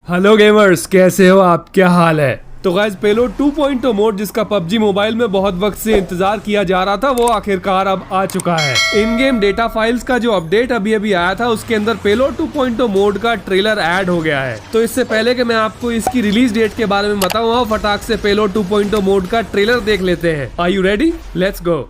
Hello gamers, कैसे हो आप? क्या हाल है? तो गाइस, पेलोड 2.0 मोड जिसका पबजी मोबाइल में बहुत वक्त से इंतजार किया जा रहा था, वो आखिरकार अब आ चुका है। इन गेम डेटा फाइल्स का जो अपडेट अभी आया था, उसके अंदर पेलोड 2.0 मोड का ट्रेलर ऐड हो गया है। तो इससे पहले कि मैं आपको इसकी रिलीज डेट के बारे में बताऊं, फटाक से पेलोड 2.0 मोड का ट्रेलर देख लेते हैं। Are you ready? Let's go.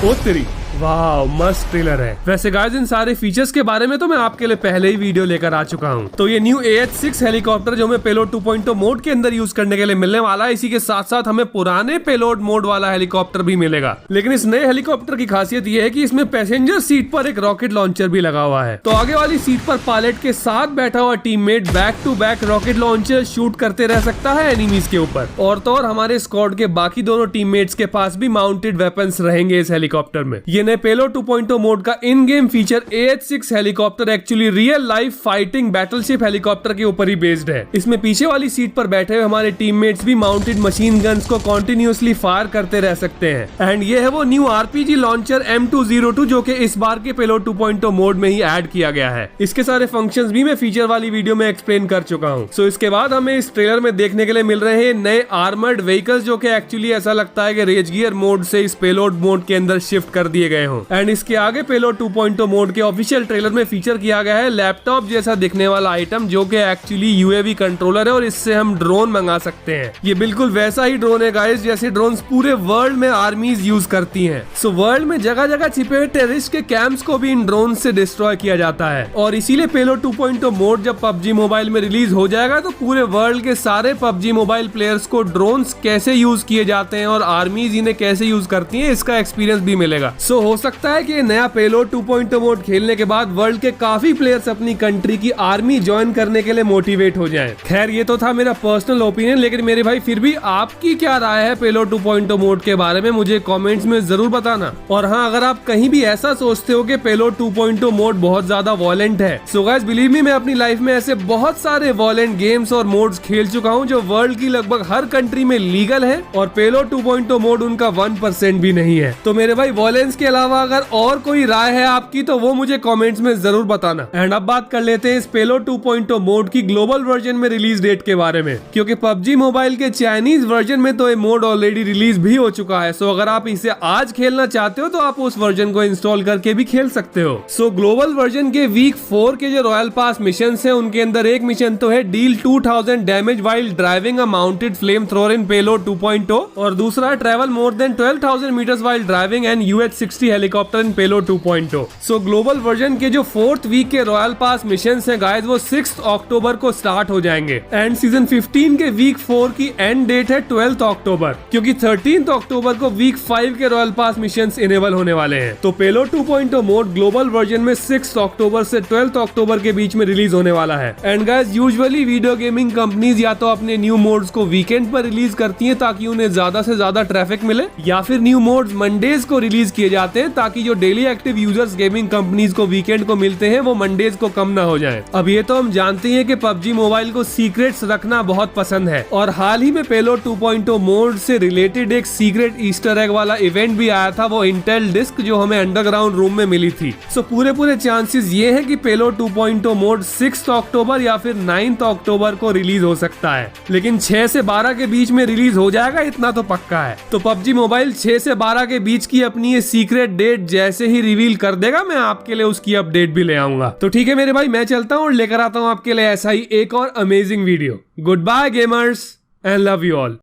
ओ तेरी, वाह, मस्त ट्रेलर है। वैसे गाइस, इन सारे फीचर्स के बारे में तो मैं आपके लिए पहले ही वीडियो लेकर आ चुका हूँ। तो ये न्यू AH-6 हेलीकॉप्टर जो हमें पेलोड 2.0 मोड के अंदर यूज करने के लिए मिलने वाला है, इसी के साथ साथ हमें पुराने पेलोड मोड वाला हेलीकॉप्टर भी मिलेगा। लेकिन इस नए हेलीकॉप्टर की खासियत ये है कि इसमें पैसेंजर सीट पर एक रॉकेट लॉन्चर भी लगा हुआ है। तो आगे वाली सीट पर पायलट के साथ बैठा हुआ teammate back to back rocket launcher shoot करते रह सकता है एनिमीज के ऊपर। और तो और हमारे स्क्वाड के बाकी दोनों टीममेट्स के पास भी माउंटेड वेपन्स रहेंगे इस हेलीकॉप्टर में। ये नए पेलोड 2.0 मोड का इन game feature AH-6 helicopter actually real life fighting battleship helicopter के ऊपर ही बेस्ड है। इसमें पीछे वाली सीट पर बैठे हुए हमारे टीममेट्स भी माउंटेड मशीन गन्स को कंटिन्यूअसली फायर करते रह सकते हैं। एंड ये है वो न्यू RPG लॉन्चर M202 जो कि इस बार के पेलोड 2.0 मोड में ही ऐड किया गया है। इसके सारे फंक्शंस भी मैं फीचर वाली वीडियो में एक्सप्लेन कर चुका हूँ। सो इसके बाद हमें इस ट्रेलर में देखने के लिए मिल रहे हैं नए आर्मर्ड व्हीकल्स जो कि एक्चुअली ऐसा लगता है कि रेज गियर मोड से इस पेलोड मोड के अंदर शिफ्ट कर दिए गए हों। एंड इसके आगे पेलोड 2.0 मोड के ऑफिशियल ट्रेलर में फीचर किया गया है लैपटॉप जैसा दिखने वाला आइटम जो कि एक्चुअली UAV कंट्रोलर है और इससे हम ड्रोन मंगा सकते हैं। ये बिल्कुल वैसा ही ड्रोन है गाइस जैसे ड्रोन्स पूरे वर्ल्ड में आर्मीज यूज करती हैं। सो वर्ल्ड में जगह जगह छिपे हुए टेररिस्ट के कैंप्स को भी इन ड्रोन से डिस्ट्रॉय किया जाता है। और इसीलिए पेलोड 2.0 मोड जब पबजी मोबाइल में रिलीज हो जाएगा तो पूरे वर्ल्ड के सारे पबजी मोबाइल प्लेयर्स को ड्रोन्स कैसे यूज किए जाते हैं और आर्मीज इन्हें कैसे यूज करती हैं, इसका एक्सपीरियंस भी मिलेगा। सो हो सकता है कि नया पेलोड 2.0 मोड खेलने के बाद वर्ल्ड के काफी प्लेयर्स अपनी कंट्री की आर्मी ज्वाइन करने के लिए मोटिवेट हो जाएं। खैर, ये तो था मेरा पर्सनल ओपिनियन, लेकिन मेरे भाई फिर भी आपकी क्या राय है पेलोड 2.0 मोड के बारे में, मुझे कमेंट्स में जरूर बताना। और हाँ, अगर आप कहीं भी ऐसा सोचते हो कि पेलोड 2.0 मोड बहुत ज्यादा वॉयलेंट है, सो गाइस बिलीव मी, मैं अपनी लाइफ में ऐसे बहुत सारे वॉयलेंट गेम्स और मोड्स खेल चुका हूँ जो वर्ल्ड की लगभग हर कंट्री में लीगल है और पेलोड 2.0 मोड उनका 1% भी नहीं है। तो मेरे भाई, वॉयलेंस के अलावा अगर और कोई राय है आपकी तो वो मुझे कमेंट्स में जरूर बताना। एंड अब बात कर लेते हैं इस पेलोड 2.0 मोड की ग्लोबल वर्जन में रिलीज डेट के बारे में, क्योंकि पबजी मोबाइल के चाइनीज वर्जन में तो ये मोड ऑलरेडी रिलीज भी हो चुका है। सो अगर आप इसे आज खेलना चाहते हो तो आप उस वर्जन को इंस्टॉल करके भी खेल सकते हो। सो ग्लोबल वर्जन के वीक 4 के जो रॉयल पास मिशन है, उनके अंदर एक मिशन तो है deal 2000 damage while driving a mounted flame thrower in payload 2.0 और दूसरा travel more than 12,000 meters while driving an UH-60 helicopter in payload 2.0। So global version के जो 4th वीक के रॉयल पास मिशन हैं गाइस, वो 6 अक्टूबर को स्टार्ट हो जाएंगे। एंड सीजन 15 के वीक 4 की एंड डेट है 12 अक्टूबर, क्योंकि 13 अक्टूबर को वीक 5 के रॉयल पास मिशन इनेबल होने वाले हैं। तो पेलोड 2.0 मोड ग्लोबल वर्जन में 6 अक्टूबर से 12 अक्टूबर के बीच में रिलीज होने वाला है। And guys, usually video gaming companies या तो अपने न्यू मोड्स को वीकेंड पर रिलीज करती हैं ताकि उन्हें ज्यादा से ज्यादा ट्रैफिक मिले, या फिर न्यू मोड्स मंडेज को रिलीज किए जाते हैं ताकि जो daily active users gaming companies को वीकेंड को मिलते हैं वो मंडेज को कम ना हो जाएं। अब ये तो हम जानते हैं कि पबजी मोबाइल को सीक्रेट्स रखना बहुत पसंद है और हाल ही में पेलोड 2.0 मोड से रिलेटेड एक सीक्रेट ईस्टर एग वाला इवेंट भी आया था, वो इंटेल डिस्क जो हमें अंडरग्राउंड रूम में मिली थी। सो पूरे चांसेस ये है कि पेलोड 2.0 मोड 6 अक्टूबर या फिर 9 अक्टूबर को रिलीज हो सकता है, लेकिन 6 से 12 के बीच में रिलीज हो जाएगा, इतना तो पक्का है। तो पबजी मोबाइल 6 से 12 के बीच की अपनी ये सीक्रेट डेट जैसे ही रिवील कर देगा, मैं आपके लिए उसकी अपडेट भी ले आऊंगा। तो ठीक है मेरे भाई, मैं चलता हूँ और लेकर आता हूँ आपके लिए ऐसा ही एक और amazing video. Goodbye gamers and love you all.